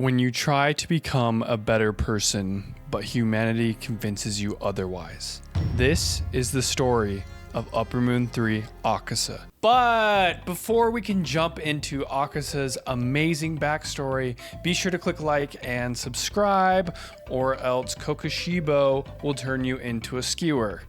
When you try to become a better person, but humanity convinces you otherwise. This is the story of Upper Moon 3 Akaza. But before we can jump into Akaza's amazing backstory, be sure to click like and subscribe, or else Kokushibo will turn you into a skewer.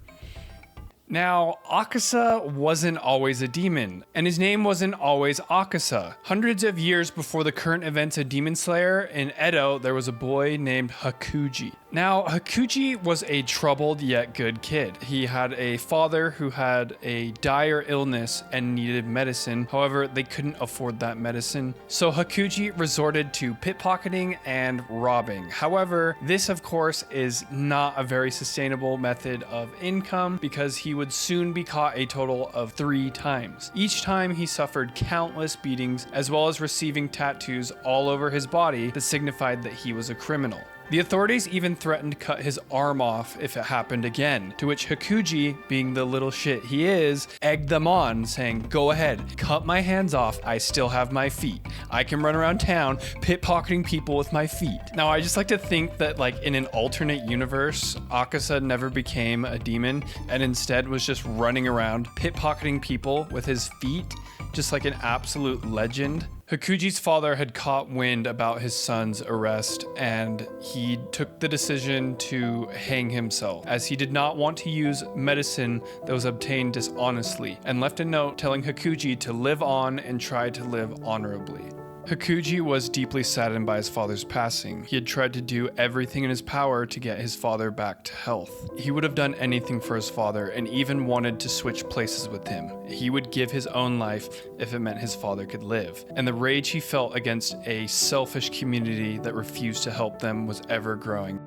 Now, Akaza wasn't always a demon, and his name wasn't always Akaza. Hundreds of years before the current events of Demon Slayer, in Edo, there was a boy named Hakuji. Now, Hakuji was a troubled yet good kid. He had a father who had a dire illness and needed medicine. However, they couldn't afford that medicine. So Hakuji resorted to pickpocketing and robbing. However, this of course is not a very sustainable method of income because he would soon be caught a total of 3 times. Each time he suffered countless beatings as well as receiving tattoos all over his body that signified that he was a criminal. The authorities even threatened to cut his arm off if it happened again, to which Hakuji, being the little shit he is, egged them on, saying, "Go ahead, cut my hands off, I still have my feet. I can run around town pickpocketing people with my feet." Now, I just like to think that like in an alternate universe, Akaza never became a demon and instead was just running around pickpocketing people with his feet, just like an absolute legend. Hakuji's father had caught wind about his son's arrest, and he took the decision to hang himself, as he did not want to use medicine that was obtained dishonestly, and left a note telling Hakuji to live on and try to live honorably. Hakuji was deeply saddened by his father's passing. He had tried to do everything in his power to get his father back to health. He would have done anything for his father and even wanted to switch places with him. He would give his own life if it meant his father could live. And the rage he felt against a selfish community that refused to help them was ever growing.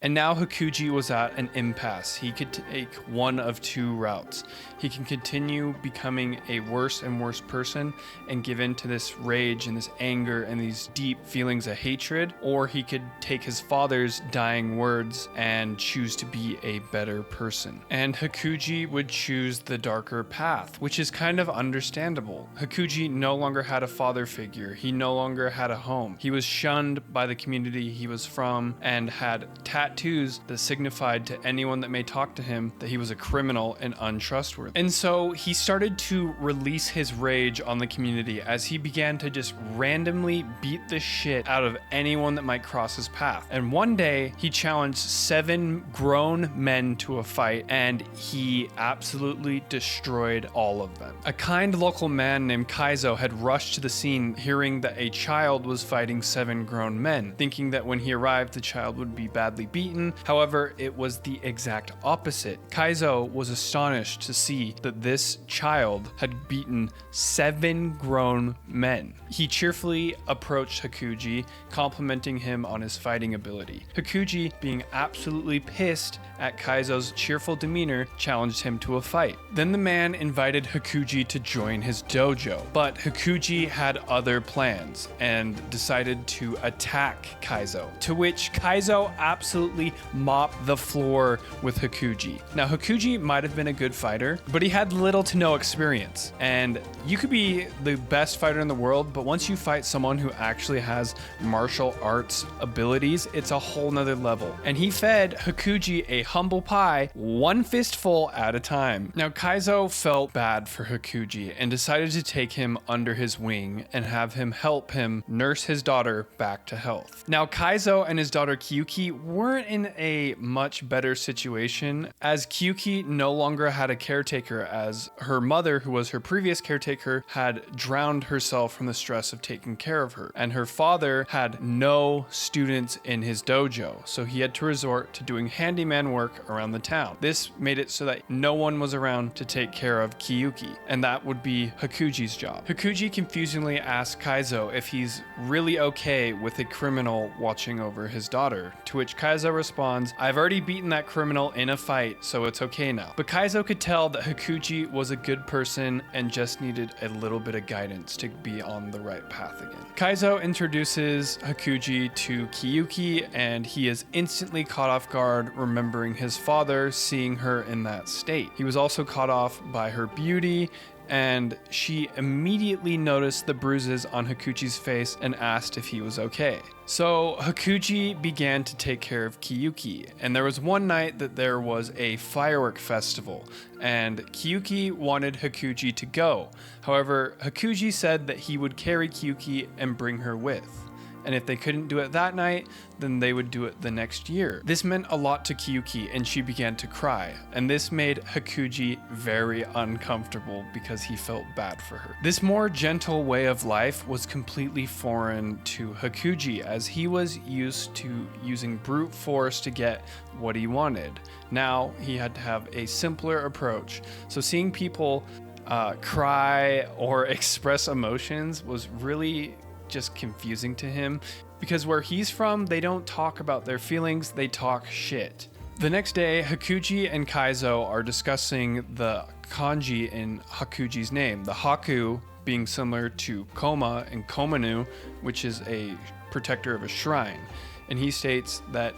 And now Hakuji was at an impasse. He could take one of 2 routes. He can continue becoming a worse and worse person and give in to this rage and this anger and these deep feelings of hatred, or he could take his father's dying words and choose to be a better person. And Hakuji would choose the darker path, which is kind of understandable. Hakuji no longer had a father figure. He no longer had a home. He was shunned by the community he was from and had tattoos that signified to anyone that may talk to him that he was a criminal and untrustworthy. And so he started to release his rage on the community as he began to just randomly beat the shit out of anyone that might cross his path. And one day he challenged 7 grown men to a fight, and he absolutely destroyed all of them. A kind local man named Kaizo had rushed to the scene hearing that a child was fighting 7 grown men, thinking that when he arrived the child would be badly beaten. However, it was the exact opposite. Kaizo was astonished to see that this child had beaten 7 grown men. He cheerfully approached Hakuji, complimenting him on his fighting ability. Hakuji, being absolutely pissed at Kaizo's cheerful demeanor, challenged him to a fight. Then the man invited Hakuji to join his dojo, but Hakuji had other plans and decided to attack Kaizo, to which Kaizo absolutely mopped the floor with Hakuji. Now, Hakuji might have been a good fighter, but he had little to no experience. And you could be the best fighter in the world, but once you fight someone who actually has martial arts abilities, it's a whole nother level. And he fed Hakuji a humble pie, 1 fistful at a time. Now, Kaizo felt bad for Hakuji and decided to take him under his wing and have him help him nurse his daughter back to health. Now, Kaizo and his daughter Kyuki weren't in a much better situation, as Kyuki no longer had a caretaker, as her mother, who was her previous caretaker, had drowned herself from the stress of taking care of her, and her father had no students in his dojo, so he had to resort to doing handyman work around the town. This made it so that no one was around to take care of Kyuki, and that would be Hakuji's job. Hakuji confusingly asked Kaizo if he's really okay with a criminal watching over his daughter, to which Kaizo responds, "I've already beaten that criminal in a fight, so it's okay now." But Kaizo could tell that Hakuji was a good person and just needed a little bit of guidance to be on the right path again. Kaizo introduces Hakuji to Kyuki, and he is instantly caught off guard, remembering his father seeing her in that state. He was also caught off by her beauty and she immediately noticed the bruises on Hakuji's face and asked if he was okay. So Hakuji began to take care of Kiyuki, and there was one night that there was a firework festival, and Kiyuki wanted Hakuji to go. However, Hakuji said that he would carry Kiyuki and bring her with. And if they couldn't do it that night, then they would do it the next year. This meant a lot to Kiyuki, and she began to cry, and this made Hakuji very uncomfortable because he felt bad for her. This more gentle way of life was completely foreign to Hakuji, as he was used to using brute force to get what he wanted. Now he had to have a simpler approach. So seeing people cry or express emotions was really just confusing to him, because where he's from, they don't talk about their feelings, they talk shit. The next day, Hakuji and Kaizo are discussing the kanji in Hakuji's name, the Haku being similar to Koma and Komanu, which is a protector of a shrine. And he states that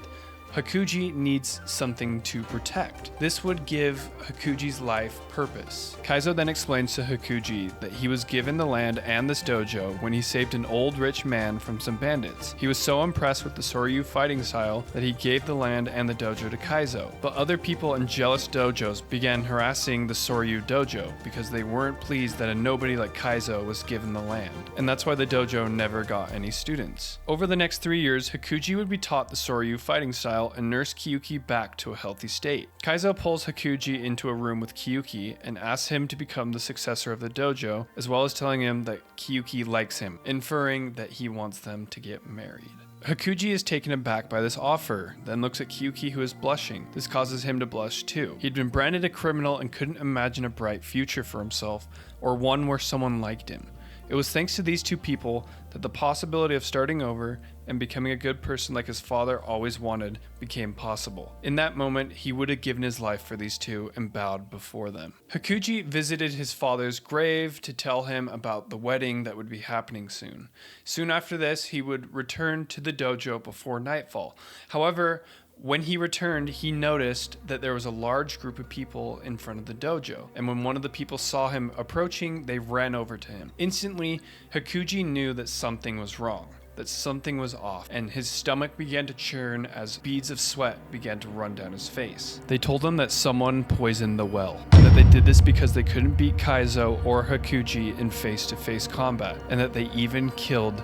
Hakuji needs something to protect. This would give Hakuji's life purpose. Kaizo then explains to Hakuji that he was given the land and this dojo when he saved an old rich man from some bandits. He was so impressed with the Soryu fighting style that he gave the land and the dojo to Kaizo. But other people in jealous dojos began harassing the Soryu dojo because they weren't pleased that a nobody like Kaizo was given the land. And that's why the dojo never got any students. Over the next 3 years, Hakuji would be taught the Soryu fighting style and nurse Kiyuki back to a healthy state. Kaizo pulls Hakuji into a room with Kiyuki and asks him to become the successor of the dojo, as well as telling him that Kiyuki likes him, inferring that he wants them to get married. Hakuji is taken aback by this offer, then looks at Kiyuki, who is blushing. This causes him to blush too. He'd been branded a criminal and couldn't imagine a bright future for himself, or one where someone liked him. It was thanks to these two people that the possibility of starting over and becoming a good person like his father always wanted became possible. In that moment, he would have given his life for these two and bowed before them. Hakuji visited his father's grave to tell him about the wedding that would be happening soon. Soon after this, he would return to the dojo before nightfall. However, when he returned, he noticed that there was a large group of people in front of the dojo, and when one of the people saw him approaching, they ran over to him. Instantly, Hakuji knew that something was wrong, that something was off, and his stomach began to churn as beads of sweat began to run down his face. They told him that someone poisoned the well, and that they did this because they couldn't beat Kaizo or Hakuji in face-to-face combat, and that they even killed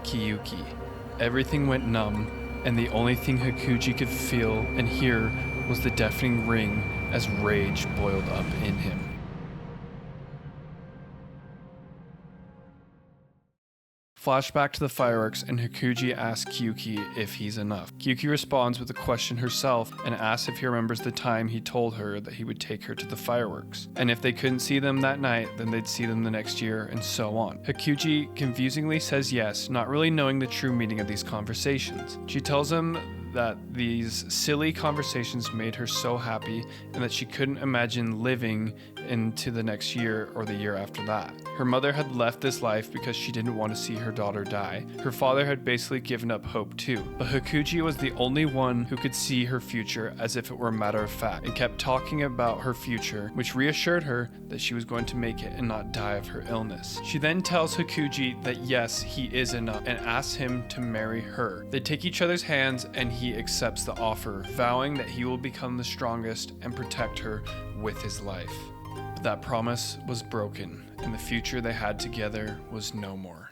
Kiyuki. Everything went numb, and the only thing Hakuji could feel and hear was the deafening ring as rage boiled up in him. Flashback to the fireworks, and Hakuji asks Kiyuki if he's enough. Kiyuki responds with a question herself and asks if he remembers the time he told her that he would take her to the fireworks. And if they couldn't see them that night, then they'd see them the next year, and so on. Hakuji confusingly says yes, not really knowing the true meaning of these conversations. She tells him that these silly conversations made her so happy and that she couldn't imagine living into the next year or the year after that. Her mother had left this life because she didn't want to see her daughter die. Her father had basically given up hope too, but Hakuji was the only one who could see her future as if it were a matter of fact, and kept talking about her future, which reassured her that she was going to make it and not die of her illness. She then tells Hakuji that yes, he is enough, and asks him to marry her. They take each other's hands and he accepts the offer, vowing that he will become the strongest and protect her with his life. But that promise was broken, and the future they had together was no more.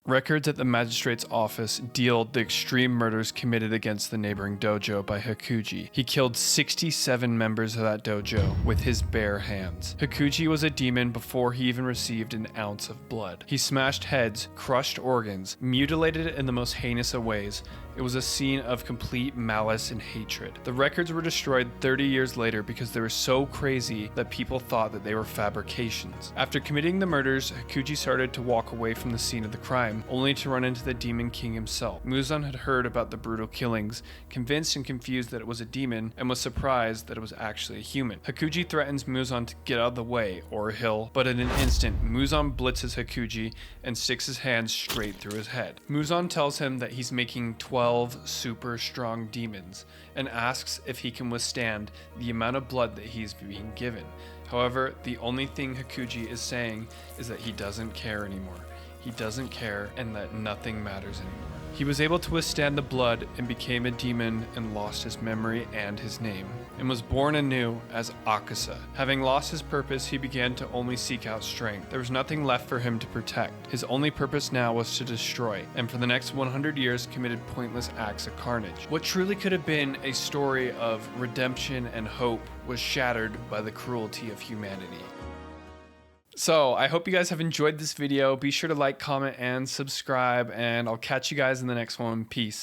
Records at the magistrate's office deal the extreme murders committed against the neighboring dojo by Hakuji. He killed 67 members of that dojo with his bare hands. Hakuji was a demon before he even received an ounce of blood. He smashed heads, crushed organs, mutilated in the most heinous of ways. It was a scene of complete malice and hatred. The records were destroyed 30 years later because they were so crazy that people thought that they were fabrications. After committing the murders, Hakuji started to walk away from the scene of the crime, only to run into the Demon King himself. Muzan had heard about the brutal killings, convinced and confused that it was a demon, and was surprised that it was actually a human. Hakuji threatens Muzan to get out of the way, or he'll, but in an instant, Muzan blitzes Hakuji and sticks his hand straight through his head. Muzan tells him that he's making 12 super strong demons, and asks if he can withstand the amount of blood that he's being given. However, the only thing Hakuji is saying is that he doesn't care anymore. He doesn't care, and that nothing matters anymore. He was able to withstand the blood and became a demon and lost his memory and his name, and was born anew as Akaza. Having lost his purpose, he began to only seek out strength. There was nothing left for him to protect. His only purpose now was to destroy, and for the next 100 years committed pointless acts of carnage. What truly could have been a story of redemption and hope was shattered by the cruelty of humanity. So I hope you guys have enjoyed this video. Be sure to like, comment, and subscribe, and I'll catch you guys in the next one. Peace.